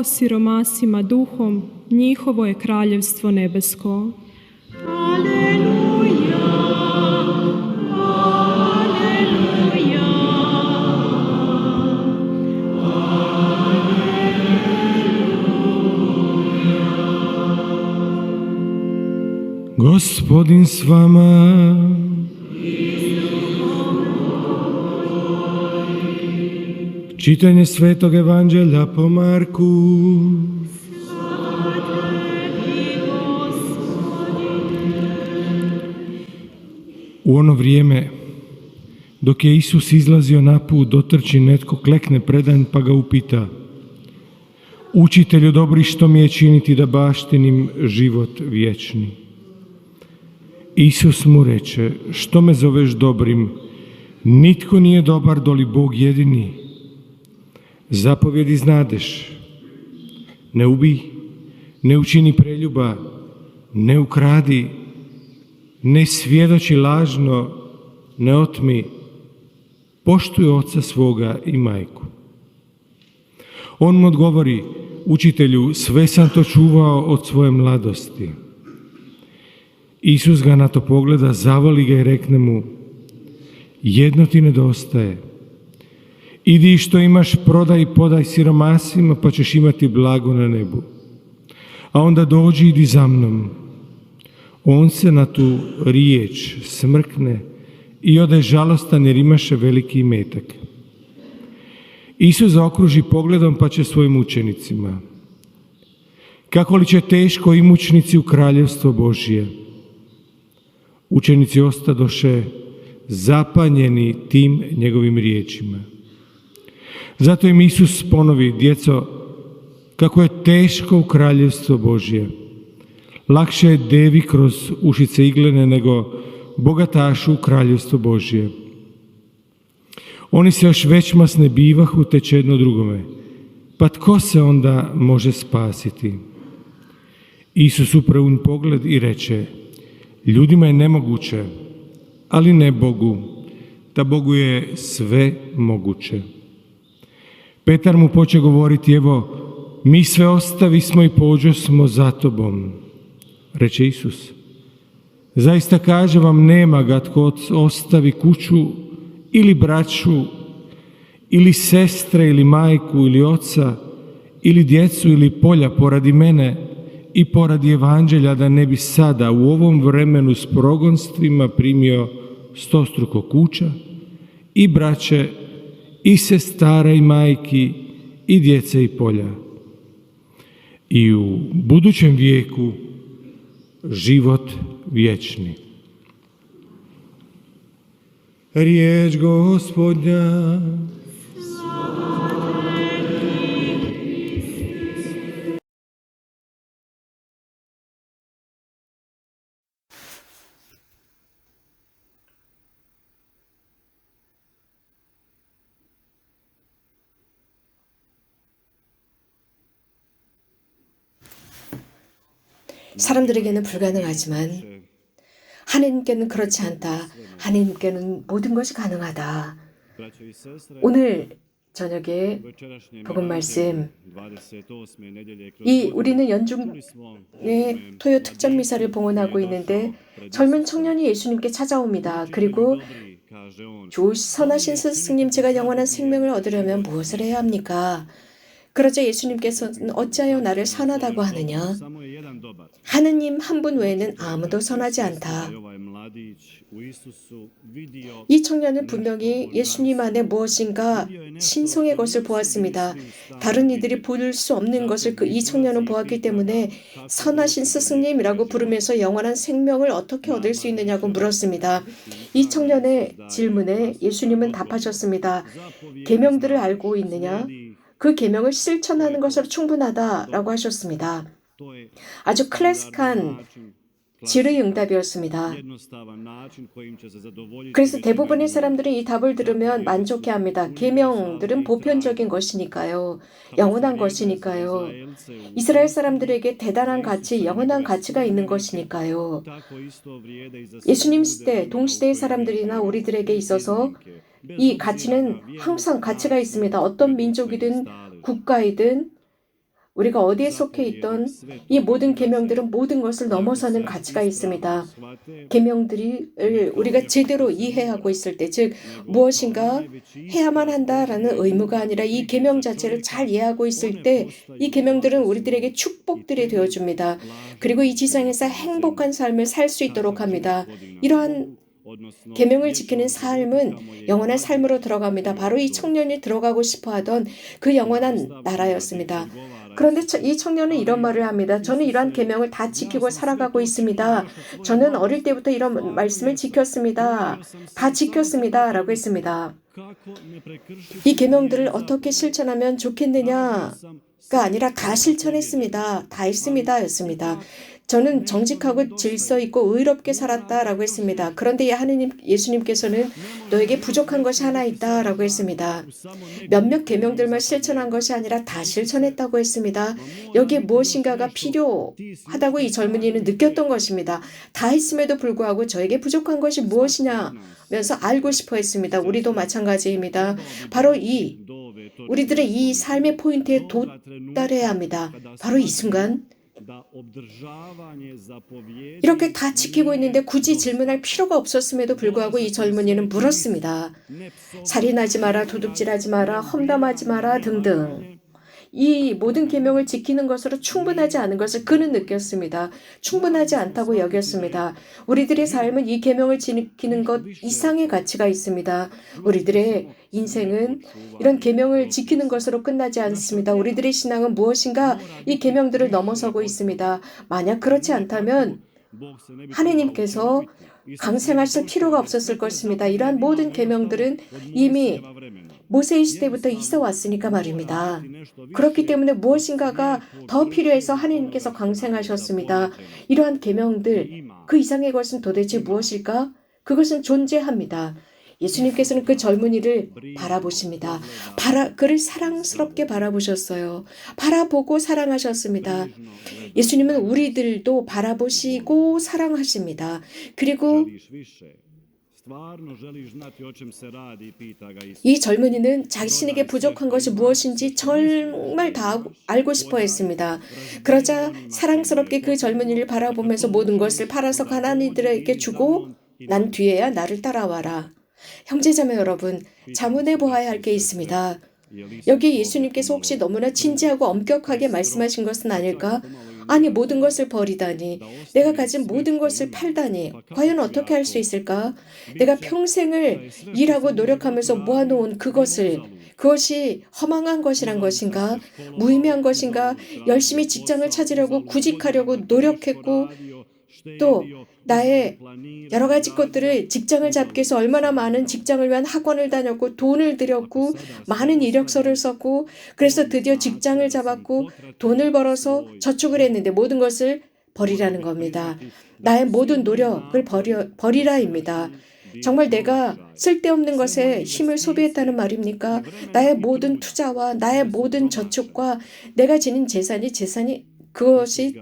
blago siromasima duhom, njihovo je kraljevstvo nebesko. Aleluja, aleluja, Gospodin s vama. Čitanje Svetog Evanđelja po Marku. U ono vrijeme, dok je Isus izlazio na put, dotrči netko, klekne predan pa ga upita: Učitelju dobri, što mi je činiti da baštinim život vječni? Isus mu reče: Što me zoveš dobrim? Nitko nije dobar doli Bog jedini. Zapovjedi znadeš: ne ubij, ne učini preljuba, ne ukradi, ne svjedoči lažno, ne otmi, poštuj oca svoga i majku. On mu odgovori: Učitelju, sve sam to čuvao od svoje mladosti. Isus ga na to pogleda, zavoli ga i rekne mu: jedno ti nedostaje. Idi što imaš, prodaj i podaj siromasima, pa ćeš imati blago na nebu. A onda dođi, idi za mnom. On se na tu riječ smrkne i ode žalostan jer imaše veliki imetak. Isus zaokruži pogledom pa će svojim učenicima: kako li će teško imućnici u kraljevstvo Božje? Učenici ostadoše zapanjeni tim njegovim riječima. Zato im Isus ponovi: djeco, kako je teško u kraljevstvo Božje. Lakše je devi kroz ušice iglene nego bogatašu u kraljevstvo Božje. Oni se još većmasne bivahu, teče jedno drugome. Pa tko se onda može spasiti? Isus upravi pogled i reče: ljudima je nemoguće, ali ne Bogu, da Bogu je sve moguće. Petar mu poče govoriti: evo, mi sve ostavismo i pođosmo za tobom. Reče Isus: zaista kažem vam, nema ga tko ostavi kuću ili braću ili sestre ili majku ili oca ili djecu ili polja poradi mene i poradi evanđelja, da ne bi sada u ovom vremenu s progonstvima primio 100 kuća i braće i sestara i majki i djece i polja. I u budućem vijeku život vječni. Riječ Gospodnja. 사람들에게는 불가능하지만 하나님께는 그렇지 않다. 하나님께는 모든 것이 가능하다. 오늘 저녁에 복음 말씀, 우리는 연중의 토요 특전 미사를 봉헌하고 있는데 젊은 청년이 예수님께 찾아옵니다. 그리고 선하신 스승님, 제가 영원한 생명을 얻으려면 무엇을 해야 합니까? 그러자 예수님께서는 어찌하여 나를 선하다고 하느냐? 하느님 한 분 외에는 아무도 선하지 않다. 이 청년은 분명히 예수님 안에 무엇인가 신성의 것을 보았습니다. 다른 이들이 볼 수 없는 것을 이 청년은 보았기 때문에 선하신 스승님이라고 부르면서 영원한 생명을 어떻게 얻을 수 있느냐고 물었습니다. 이 청년의 질문에 예수님은 답하셨습니다. 계명들을 알고 있느냐? 그 계명을 실천하는 것으로 충분하다라고 하셨습니다. 아주 클래식한 질의응답이었습니다. 그래서 대부분의 사람들은 이 답을 들으면 만족해합니다. 계명들은 보편적인 것이니까요. 영원한 것이니까요. 이스라엘 사람들에게 대단한 가치, 영원한 가치가 있는 것이니까요. 예수님 시대, 동시대의 사람들이나 우리들에게 있어서 이 가치는 항상 가치가 있습니다. 어떤 민족이든 국가이든 우리가 어디에 속해 있던 이 모든 계명들은 모든 것을 넘어서는 가치가 있습니다. 계명들이 우리가 제대로 이해하고 있을 때, 즉 무엇인가 해야만 한다라는 의무가 아니라 이 계명 자체를 잘 이해하고 있을 때 이 계명들은 우리들에게 축복들이 되어줍니다. 그리고 이 지상에서 행복한 삶을 살 수 있도록 합니다. 이러한 계명을 지키는 삶은 영원한 삶으로 들어갑니다. 바로 이 청년이 들어가고 싶어하던 그 영원한 나라였습니다. 그런데 이 청년은 이런 말을 합니다. 저는 이러한 계명을 다 지키고 살아가고 있습니다. 저는 어릴 때부터 이런 말씀을 지켰습니다. 다 지켰습니다. 라고 했습니다. 이 계명들을 어떻게 실천하면 좋겠느냐가 아니라 다 실천했습니다. 다 했습니다. 였습니다. 저는 정직하고 질서 있고 의롭게 살았다라고 했습니다. 그런데 예수님께서는 너에게 부족한 것이 하나 있다라고 했습니다. 몇몇 계명들만 실천한 것이 아니라 다 실천했다고 했습니다. 여기에 무엇인가가 필요하다고 이 젊은이는 느꼈던 것입니다. 다 했음에도 불구하고 저에게 부족한 것이 무엇이냐면서 알고 싶어 했습니다. 우리도 마찬가지입니다. 바로 우리들의 이 삶의 포인트에 도달해야 합니다. 바로 이 순간 이렇게 다 지키고 있는데 굳이 질문할 필요가 없었음에도 불구하고 이 젊은이는 물었습니다. 살인하지 마라, 도둑질하지 마라, 험담하지 마라 등등. 이 모든 계명을 지키는 것으로 충분하지 않은 것을 그는 느꼈습니다. 충분하지 않다고 여겼습니다. 우리들의 삶은 이 계명을 지키는 것 이상의 가치가 있습니다. 우리들의 인생은 이런 계명을 지키는 것으로 끝나지 않습니다. 우리들의 신앙은 무엇인가 이 계명들을 넘어서고 있습니다. 만약 그렇지 않다면 하느님께서 강생하실 필요가 없었을 것입니다. 이러한 모든 계명들은 이미 모세의 시대부터 있어 왔으니까 말입니다. 그렇기 때문에 무엇인가가 더 필요해서 하나님께서 강생하셨습니다. 이러한 계명들, 그 이상의 것은 도대체 무엇일까? 그것은 존재합니다. 예수님께서는 그 젊은이를 바라보십니다. 그를 사랑스럽게 바라보셨어요. 바라보고 사랑하셨습니다. 예수님은 우리들도 바라보시고 사랑하십니다. 그리고 이 젊은이는 자신에게 부족한 것이 무엇인지 정말 다 알고 싶어 했습니다. 그러자 사랑스럽게 그 젊은이를 바라보면서 모든 것을 팔아서 가난이들에게 주고 난 뒤에야 나를 따라와라. 형제자매 여러분, 자문해 보아야 할 게 있습니다. 여기 예수님께서 혹시 너무나 진지하고 엄격하게 말씀하신 것은 아닐까? 아니, 모든 것을 버리다니, 내가 가진 모든 것을 팔다니, 과연 어떻게 할 수 있을까? 내가 평생을 일하고 노력하면서 모아놓은 그것이 허망한 것이란 것인가? 무의미한 것인가? 열심히 직장을 찾으려고 구직하려고 노력했고, 또 나의 여러 가지 것들을 직장을 잡기 위해서 얼마나 많은 직장을 위한 학원을 다녔고 돈을 들였고 많은 이력서를 썼고 그래서 드디어 직장을 잡았고 돈을 벌어서 저축을 했는데 모든 것을 버리라는 겁니다. 나의 모든 노력을 버리라입니다. 정말 내가 쓸데없는 것에 힘을 소비했다는 말입니까? 나의 모든 투자와 나의 모든 저축과 내가 지닌 재산이 그것이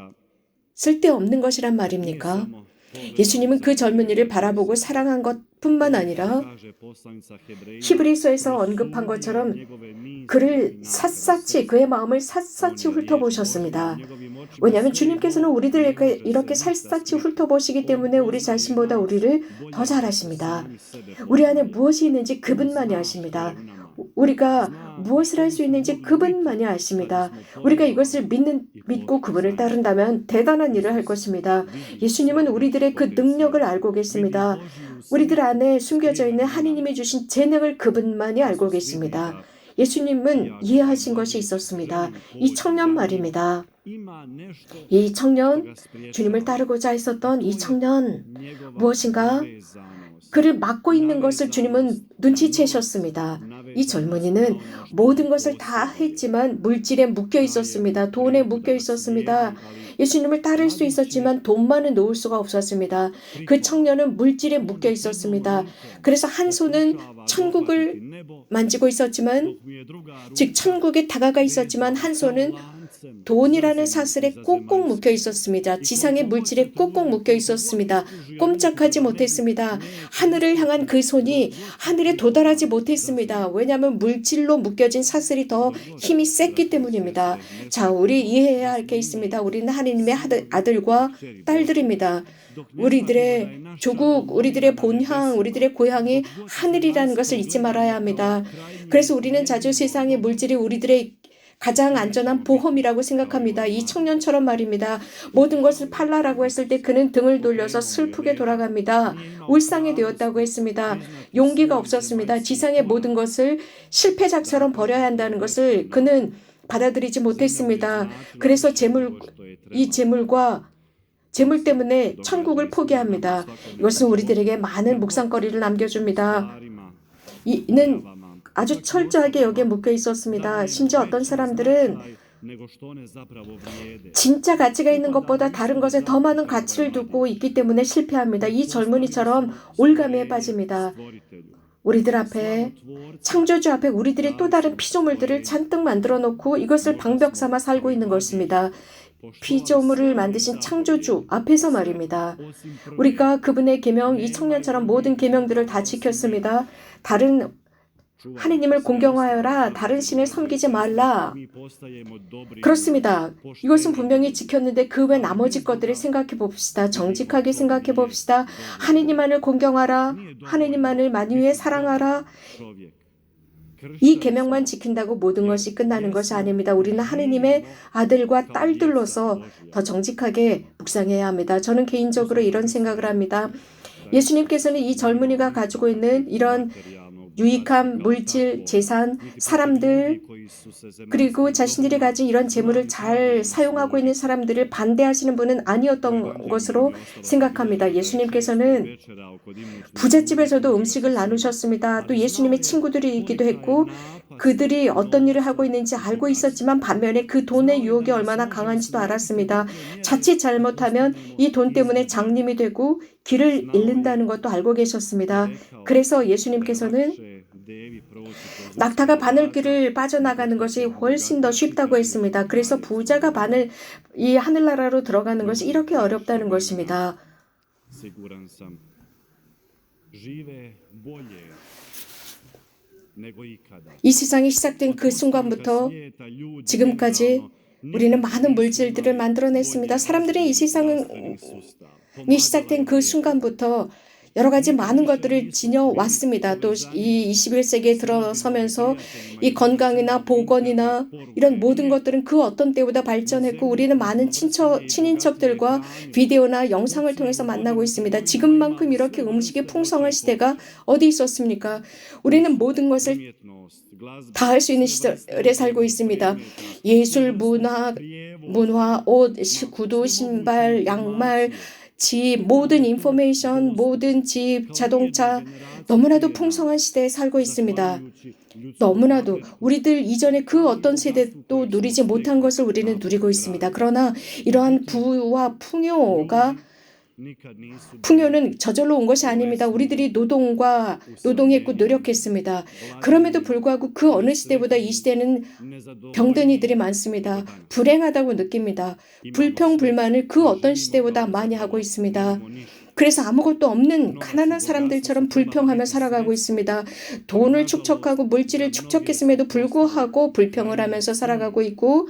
쓸데없는 것이란 말입니까? 예수님은 그 젊은이를 바라보고 사랑한 것뿐만 아니라 히브리서에서 언급한 것처럼 그의 마음을 샅샅이 훑어보셨습니다. 왜냐하면 주님께서는 우리들에게 이렇게 샅샅이 훑어보시기 때문에 우리 자신보다 우리를 더 잘 아십니다. 우리 안에 무엇이 있는지 그분만이 아십니다. 우리가 무엇을 할 수 있는지 그분만이 아십니다. 우리가 이것을 믿고 그분을 따른다면 대단한 일을 할 것입니다. 예수님은 우리들의 그 능력을 알고 계십니다. 우리들 안에 숨겨져 있는 하나님이 주신 재능을 그분만이 알고 계십니다. 예수님은 이해하신 것이 있었습니다. 이 청년 말입니다. 이 청년, 주님을 따르고자 했었던 이 청년, 무엇인가 그를 막고 있는 것을 주님은 눈치채셨습니다. 이 젊은이는 모든 것을 다 했지만 물질에 묶여 있었습니다. 돈에 묶여 있었습니다. 예수님을 따를 수 있었지만 돈만은 놓을 수가 없었습니다. 그 청년은 물질에 묶여 있었습니다. 그래서 한 손은 천국을 만지고 있었지만, 즉 천국에 다가가 있었지만 한 손은 돈이라는 사슬에 꼭꼭 묶여 있었습니다. 지상의 물질에 꼭꼭 묶여 있었습니다. 꼼짝하지 못했습니다. 하늘을 향한 그 손이 하늘에 도달하지 못했습니다. 왜냐하면 물질로 묶여진 사슬이 더 힘이 셌기 때문입니다. 자, 우리 이해해야 할 게 있습니다. 우리는 하나님의 아들과 딸들입니다. 우리들의 조국, 우리들의 본향, 우리들의 고향이 하늘이라는 것을 잊지 말아야 합니다. 그래서 우리는 자주 세상의 물질이 우리들의 가장 안전한 보험이라고 생각합니다. 이 청년처럼 말입니다. 모든 것을 팔라라고 했을 때 그는 등을 돌려서 슬프게 돌아갑니다. 울상이 되었다고 했습니다. 용기가 없었습니다. 지상의 모든 것을 실패작처럼 버려야 한다는 것을 그는 받아들이지 못했습니다. 그래서 이 재물 때문에 천국을 포기합니다. 이것은 우리들에게 많은 묵상거리를 남겨줍니다. 이는 아주 철저하게 여기에 묶여 있었습니다. 심지어 어떤 사람들은 진짜 가치가 있는 것보다 다른 것에 더 많은 가치를 두고 있기 때문에 실패합니다. 이 젊은이처럼 올가미에 빠집니다. 우리들 앞에, 창조주 앞에 우리들이 또 다른 피조물들을 잔뜩 만들어 놓고 이것을 방벽 삼아 살고 있는 것입니다. 피조물을 만드신 창조주 앞에서 말입니다. 우리가 그분의 계명, 이 청년처럼 모든 계명들을 다 지켰습니다. 하느님을 공경하여라. 다른 신을 섬기지 말라. 그렇습니다. 이것은 분명히 지켰는데 그 외 나머지 것들을 생각해 봅시다. 정직하게 생각해 봅시다. 하느님만을 공경하라. 하느님만을 만유에 사랑하라. 이 계명만 지킨다고 모든 것이 끝나는 것이 아닙니다. 우리는 하느님의 아들과 딸들로서 더 정직하게 묵상해야 합니다. 저는 개인적으로 이런 생각을 합니다. 예수님께서는 이 젊은이가 가지고 있는 이런 유익한 물질, 재산, 사람들, 그리고 자신들이 가진 이런 재물을 잘 사용하고 있는 사람들을 반대하시는 분은 아니었던 것으로 생각합니다. 예수님께서는 부잣집에서도 음식을 나누셨습니다. 또 예수님의 친구들이기도 했고 그들이 어떤 일을 하고 있는지 알고 있었지만 반면에 그 돈의 유혹이 얼마나 강한지도 알았습니다. 자칫 잘못하면 이 돈 때문에 장님이 되고 길을 잃는다는 것도 알고 계셨습니다. 그래서 예수님께서는 낙타가 바늘길을 빠져나가는 것이 훨씬 더 쉽다고 했습니다. 그래서 부자가 이 하늘나라로 들어가는 것이 이렇게 어렵다는 것입니다. 이 세상이 시작된 그 순간부터 지금까지 우리는 많은 물질들을 만들어냈습니다. 사람들은 이 세상이 시작된 그 순간부터 여러 가지 많은 것들을 지녀왔습니다. 또 이 21세기에 들어서면서 이 건강이나 보건이나 이런 모든 것들은 그 어떤 때보다 발전했고 우리는 많은 친인척들과 비디오나 영상을 통해서 만나고 있습니다. 지금만큼 이렇게 음식이 풍성한 시대가 어디 있었습니까? 우리는 모든 것을 다 할 수 있는 시절에 살고 있습니다. 예술, 문화, 옷, 구두, 신발, 양말, 집, 모든 인포메이션, 모든 집, 자동차, 너무나도 풍성한 시대에 살고 있습니다. 너무나도 우리들 이전에 그 어떤 세대도 누리지 못한 것을 우리는 누리고 있습니다. 그러나 이러한 부와 풍요는 저절로 온 것이 아닙니다. 우리들이 노동했고 노력했습니다. 그럼에도 불구하고 그 어느 시대보다 이 시대는 병든 이들이 많습니다. 불행하다고 느낍니다. 불평불만을 그 어떤 시대보다 많이 하고 있습니다. 그래서 아무것도 없는 가난한 사람들처럼 불평하며 살아가고 있습니다. 돈을 축적하고 물질을 축적했음에도 불구하고 불평을 하면서 살아가고 있고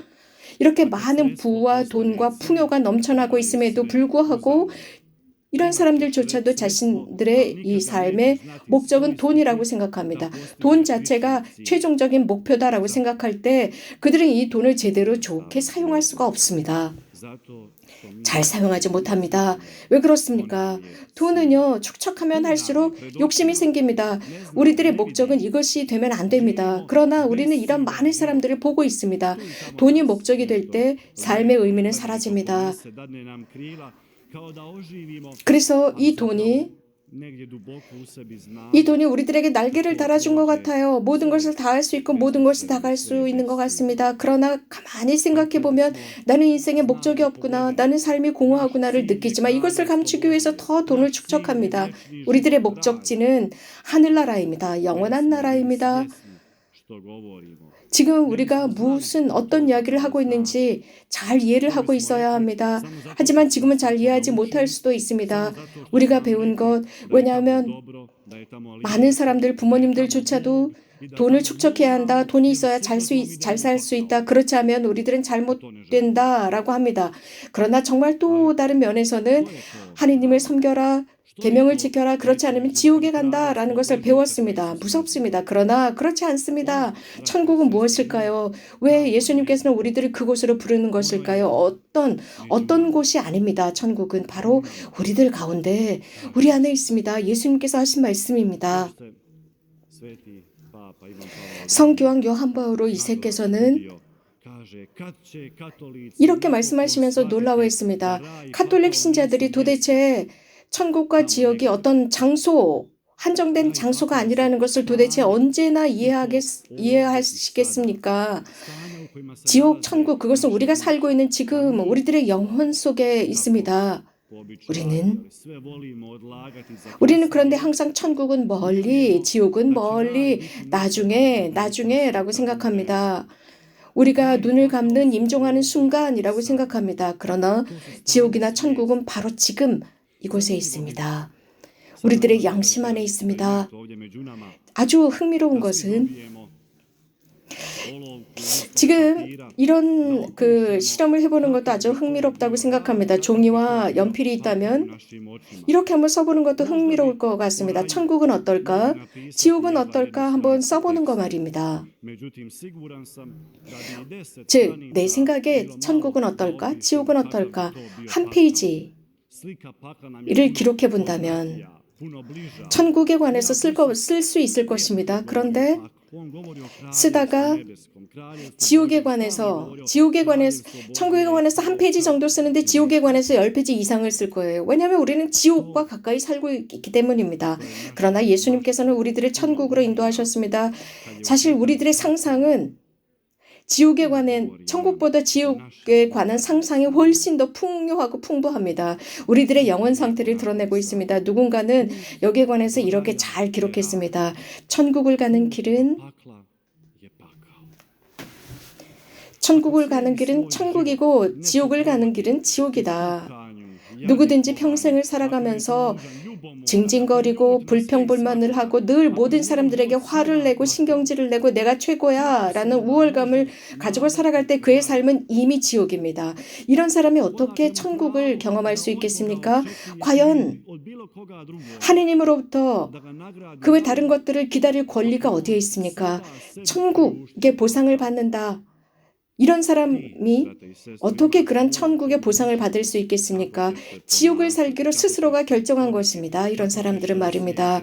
이렇게 많은 부와 돈과 풍요가 넘쳐나고 있음에도 불구하고 이런 사람들조차도 자신들의 이 삶의 목적은 돈이라고 생각합니다. 돈 자체가 최종적인 목표다라고 생각할 때 그들은 이 돈을 제대로 좋게 사용할 수가 없습니다. 잘 사용하지 못합니다. 왜 그렇습니까? 돈은요, 축적하면 할수록 욕심이 생깁니다. 우리들의 목적은 이것이 되면 안 됩니다. 그러나 우리는 이런 많은 사람들을 보고 있습니다. 돈이 목적이 될 때 삶의 의미는 사라집니다. 그래서 이 돈이 우리들에게 날개를 달아준 것 같아요. 모든 것을 다 할 수 있고 모든 것을 다 갈 수 있는 것 같습니다. 그러나 가만히 생각해보면 나는 인생에 목적이 없구나, 나는 삶이 공허하구나를 느끼지만 이것을 감추기 위해서 더 돈을 축적합니다. 우리들의 목적지는 하늘나라입니다. 영원한 나라입니다. 지금 우리가 무슨 어떤 이야기를 하고 있는지 잘 이해를 하고 있어야 합니다. 하지만 지금은 잘 이해하지 못할 수도 있습니다. 우리가 배운 것, 왜냐하면 많은 사람들, 부모님들조차도 돈을 축적해야 한다. 돈이 있어야 잘 살 수 있다. 그렇지 않으면 우리들은 잘못된다라고 합니다. 그러나 정말 또 다른 면에서는 하느님을 섬겨라. 계명을 지켜라. 그렇지 않으면 지옥에 간다라는 것을 배웠습니다. 무섭습니다. 그러나 그렇지 않습니다. 천국은 무엇일까요? 왜 예수님께서는 우리들을 그곳으로 부르는 것일까요? 어떤 곳이 아닙니다. 천국은 바로 우리들 가운데 우리 안에 있습니다. 예수님께서 하신 말씀입니다. 성교황 요한 바오로 2세께서는 이렇게 말씀하시면서 놀라워했습니다. 카톨릭 신자들이 도대체 천국과 지옥이 어떤 장소, 한정된 장소가 아니라는 것을 도대체 언제나 이해하시겠습니까? 지옥, 천국, 그것은 우리가 살고 있는 지금 우리들의 영혼 속에 있습니다. 우리는 그런데 항상 천국은 멀리, 지옥은 멀리, 나중에라고 생각합니다. 우리가 눈을 감는 임종하는 순간이라고 생각합니다. 그러나 지옥이나 천국은 바로 지금 이곳에 있습니다. 우리들의 양심 안에 있습니다. 아주 흥미로운 것은 지금 이런 실험을 해보는 것도 아주 흥미롭다고 생각합니다. 종이와 연필이 있다면 이렇게 한번 써보는 것도 흥미로울 것 같습니다. 천국은 어떨까? 지옥은 어떨까? 한번 써보는 거 말입니다. 즉, 내 생각에 천국은 어떨까? 지옥은 어떨까? 한 페이지를 기록해 본다면 천국에 관해서 쓸 수 있을 것입니다. 그런데 쓰다가 지옥에 관해서 천국에 관해서 한 페이지 정도 쓰는데 지옥에 관해서 10페이지 이상을 쓸 거예요. 왜냐하면 우리는 지옥과 가까이 살고 있기 때문입니다. 그러나 예수님께서는 우리들을 천국으로 인도하셨습니다. 사실 우리들의 상상은 지옥에 관한 천국보다 지옥에 관한 상상이 훨씬 더 풍요하고 풍부합니다. 우리들의 영혼 상태를 드러내고 있습니다. 누군가는 여기에 관해서 이렇게 잘 기록했습니다. 천국을 가는 길은 천국이고 지옥을 가는 길은 지옥이다. 누구든지 평생을 살아가면서 징징거리고 불평불만을 하고 늘 모든 사람들에게 화를 내고 신경질을 내고 내가 최고야 라는 우월감을 가지고 살아갈 때 그의 삶은 이미 지옥입니다. 이런 사람이 어떻게 천국을 경험할 수 있겠습니까? 과연 하느님으로부터 그 외 다른 것들을 기다릴 권리가 어디에 있습니까? 천국의 보상을 받는다. 이런 사람이 어떻게 그런 천국의 보상을 받을 수 있겠습니까? 지옥을 살기로 스스로가 결정한 것입니다. 이런 사람들은 말입니다.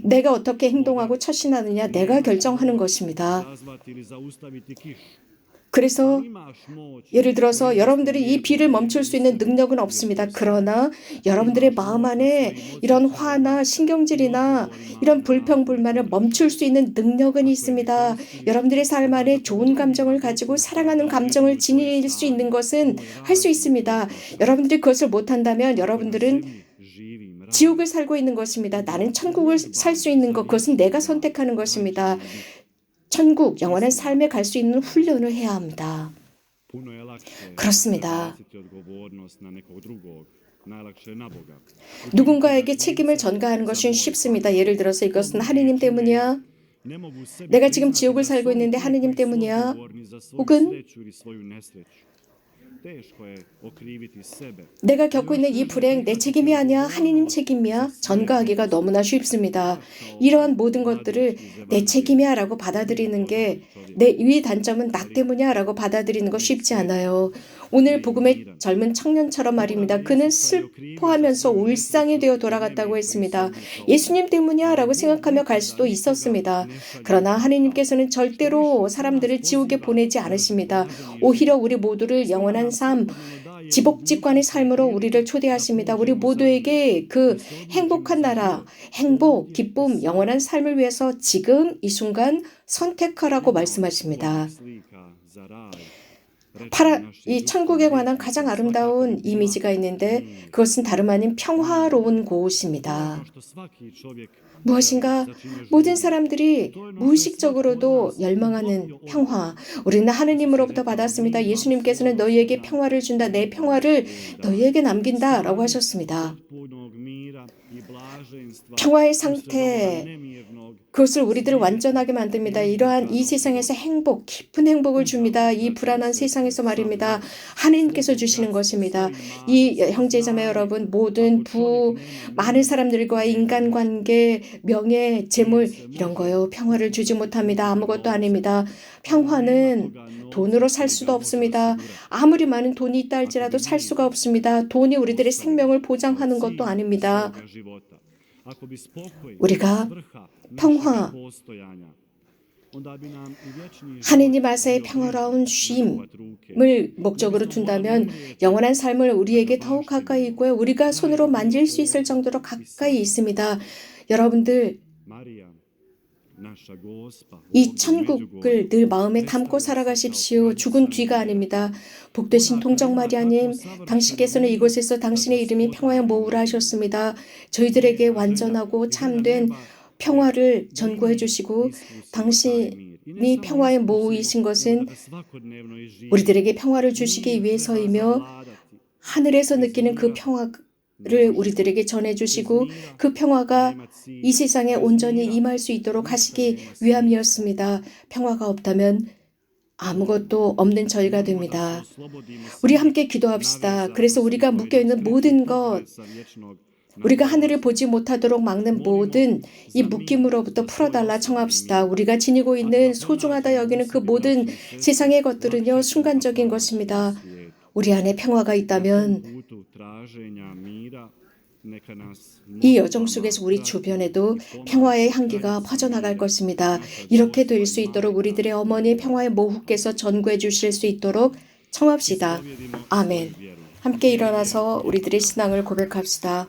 내가 어떻게 행동하고 처신하느냐 내가 결정하는 것입니다. 그래서 예를 들어서 여러분들이 이 비를 멈출 수 있는 능력은 없습니다. 그러나 여러분들의 마음 안에 이런 화나 신경질이나 이런 불평불만을 멈출 수 있는 능력은 있습니다. 여러분들의 삶 안에 좋은 감정을 가지고 사랑하는 감정을 지닐 수 있는 것은 할 수 있습니다. 여러분들이 그것을 못한다면 여러분들은 지옥을 살고 있는 것입니다. 나는 천국을 살 수 있는 것, 그것은 내가 선택하는 것입니다. 천국, 영원한 삶에 갈 수 있는 훈련을 해야 합니다. 그렇습니다. 누군가에게 책임을 전가하는 것은 쉽습니다. 예를 들어서 이것은 하느님 때문이야. 내가 지금 지옥을 살고 있는데 하느님 때문이야. 혹은 내가 겪고 있는 이 불행 내 책임이 아니야. 하느님 책임이야. 전가하기가 너무나 쉽습니다. 이러한 모든 것들을 내 책임이야 라고 받아들이는 게 내 위 단점은 나 때문이야 라고 받아들이는 거 쉽지 않아요. 오늘 복음의 젊은 청년처럼 말입니다. 그는 슬퍼하면서 울상이 되어 돌아갔다고 했습니다. 예수님 때문이야 라고 생각하며 갈 수도 있었습니다. 그러나 하느님께서는 절대로 사람들을 지옥에 보내지 않으십니다. 오히려 우리 모두를 영원한 삶, 지복직관의 삶으로 우리를 초대하십니다. 우리 모두에게 그 행복한 나라, 행복, 기쁨, 영원한 삶을 위해서 지금 이 순간 선택하라고 말씀하십니다. 이 천국에 관한 가장 아름다운 이미지가 있는데 그것은 다름 아닌 평화로운 곳입니다. 무엇인가 모든 사람들이 무의식적으로도 열망하는 평화. 우리는 하느님으로부터 받았습니다. 예수님께서는 너희에게 평화를 준다. 내 평화를 너희에게 남긴다 라고 하셨습니다. 평화의 상태, 그것을 우리들을 완전하게 만듭니다. 이러한 이 세상에서 행복, 깊은 행복을 줍니다. 이 불안한 세상에서 말입니다. 하느님께서 주시는 것입니다. 이 형제자매 여러분, 모든 많은 사람들과의 인간관계, 명예, 재물 이런 거요. 평화를 주지 못합니다. 아무것도 아닙니다. 평화는 돈으로 살 수도 없습니다. 아무리 많은 돈이 있다 할지라도 살 수가 없습니다. 돈이 우리들의 생명을 보장하는 것도 아닙니다. 우리가 평화, 하느님 아사의 평화로운 쉼을 목적으로 둔다면 영원한 삶을 우리에게 더욱 가까이 있고요. 우리가 손으로 만질 수 있을 정도로 가까이 있습니다. 여러분들, 이 천국을 늘 마음에 담고 살아가십시오. 죽은 뒤가 아닙니다. 복되신 동정 마리아님, 당신께서는 이곳에서 당신의 이름이 평화의 모후라 하셨습니다. 저희들에게 완전하고 참된 평화를 전구해 주시고 당신이 평화의 모후이신 것은 우리들에게 평화를 주시기 위해서이며 하늘에서 느끼는 그 평화를 우리들에게 전해주시고 그 평화가 이 세상에 온전히 임할 수 있도록 하시기 위함이었습니다. 평화가 없다면 아무것도 없는 저희가 됩니다. 우리 함께 기도합시다. 그래서 우리가 묶여있는 모든 것, 우리가 하늘을 보지 못하도록 막는 모든 이 묶임으로부터 풀어달라 청합시다. 우리가 지니고 있는 소중하다 여기는 그 모든 세상의 것들은요, 순간적인 것입니다. 우리 안에 평화가 있다면 이 여정 속에서 우리 주변에도 평화의 향기가 퍼져나갈 것입니다. 이렇게 될 수 있도록 우리들의 어머니 평화의 모후께서 전구해 주실 수 있도록 청합시다. 아멘. 함께 일어나서 우리들의 신앙을 고백합시다.